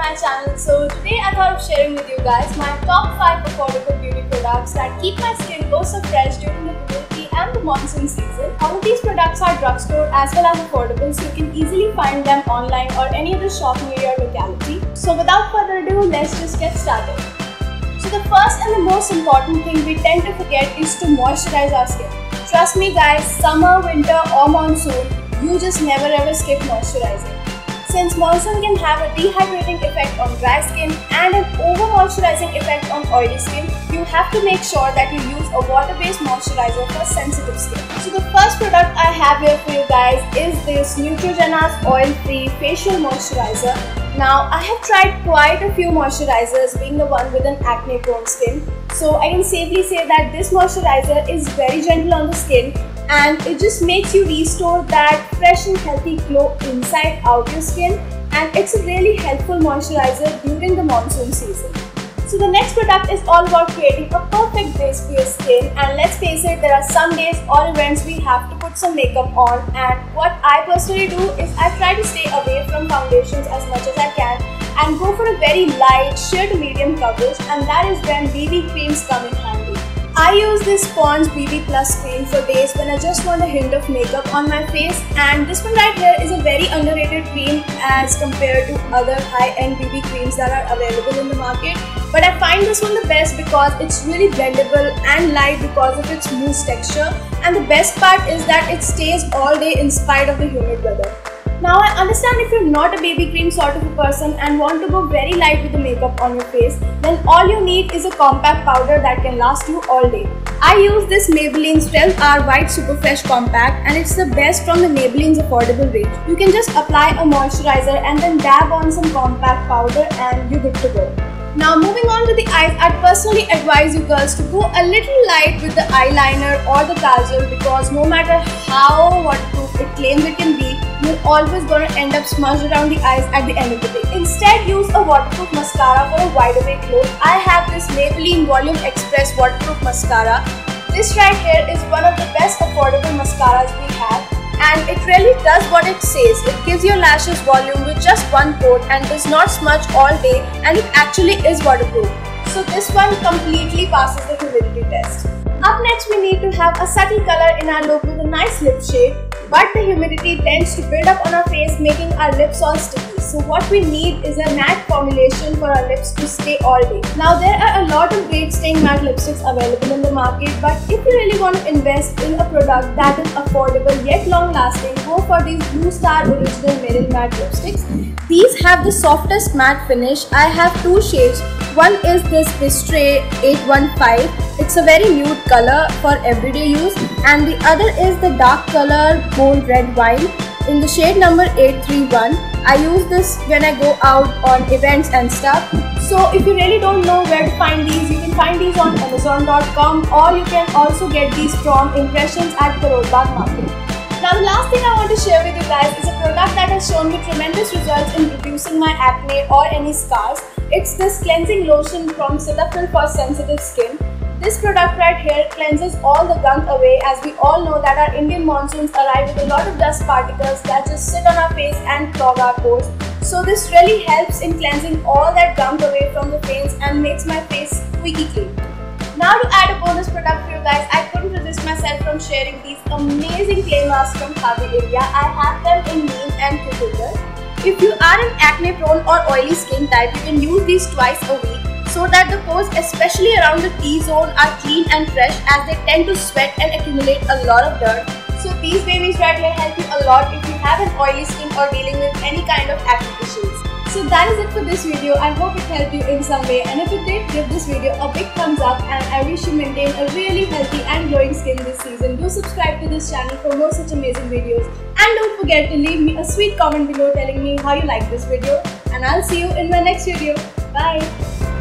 my channel. So today I thought of sharing with you guys my top 5 affordable beauty products that keep my skin so fresh during the humidity and the monsoon season. All of these products are drugstore as well as affordable, so you can easily find them online or any other shop near your locality. So without further ado, let's just get started. So the first and the most important thing we tend to forget is to moisturize our skin. Trust me guys, summer, winter or monsoon, you just never ever skip moisturizing. Since monsoon can have a dehydrating effect on dry skin and an over-moisturizing effect on oily skin, you have to make sure that you use a water-based moisturizer for sensitive skin. So the first product I have here for you guys is this Neutrogena's Oil-Free Facial Moisturizer. Now, I have tried quite a few moisturizers, being the one with an acne-prone skin. So I can safely say that this moisturizer is very gentle on the skin and it just makes you restore that fresh and healthy glow inside out your skin, and it's a really helpful moisturizer during the monsoon season. So the next product is all about creating a perfect base for your skin, and let's face it, there are some days or events we have to put some makeup on, and what I personally do is I try to stay away from foundations as much as I can and go for a very light sheer to medium coverage, and that is when BB creams come in handy. I use this Pond's BB Plus cream for days when I just want a hint of makeup on my face, and this one right here is a very underrated cream as compared to other high-end BB creams that are available in the market. But I find this one the best because it's really blendable and light because of its mousse texture, and the best part is that it stays all day in spite of the humid weather. Now I understand if you're not a BB cream sort of a person and want to go very light with the makeup on your face, then all you need is a compact powder that can last you all day. I use this Maybelline's 12-Hour White Super Fresh Compact, and it's the best from the Maybelline's affordable range. You can just apply a moisturizer and then dab on some compact powder and you're good to go. Now moving on to the eyes, I'd personally advise you girls to go a little light with the eyeliner or the kajal, because no matter how waterproof it claims it can be, you're always going to end up smudged around the eyes at the end of the day. Instead, use a waterproof mascara for a wide awake look. I have this Maybelline Volume Express waterproof mascara. This right here is one of the best affordable mascaras we have, and it really does what it says. It gives your lashes volume with just one coat and does not smudge all day, and it actually is waterproof. So this one completely passes the humidity test. Up next, we need to have a subtle color in our look with a nice lip shade, but the humidity tends to build up on our face, making our lips all sticky. So what we need is a matte formulation for our lips to stay all day. Now there are a lot of great staying matte lipsticks available in the market, but if you really want to invest in a product that is affordable yet long lasting, go for these Blue Star Original Meryl Matte lipsticks. These have the softest matte finish. I have two shades. One is this Bistray 815. It's a very nude color for everyday use, and the other is the dark color Bold Red Wine in the shade number 831. I use this when I go out on events and stuff. So if you really don't know where to find these, you can find these on Amazon.com, or you can also get these from Impressions at Karol Bagh Market. Now the last thing I want to share with you guys is a product that has shown me tremendous results in reducing my acne or any scars. It's this cleansing lotion from Cetaphil for sensitive skin. This product right here cleanses all the gunk away, as we all know that our Indian monsoons arrive with a lot of dust particles that just sit on our face and clog our pores. So this really helps in cleansing all that gunk away from the face and makes my face squeaky clean. Now to add a bonus product for you guys, I couldn't resist myself from sharing these amazing clay masks from Khadi India. I have them in neem and cucumber. If you are an acne prone or oily skin type, you can use these twice a week, so that the pores, especially around the T-zone, are clean and fresh, as they tend to sweat and accumulate a lot of dirt. So these babies right here help you a lot if you have an oily skin or dealing with any kind of acne issues. So that is it for this video. I hope it helped you in some way, and if it did, give this video a big thumbs up, and I wish you maintain a really healthy and glowing skin this season. Do subscribe to this channel for more such amazing videos, and don't forget to leave me a sweet comment below telling me how you like this video, and I'll see you in my next video. Bye!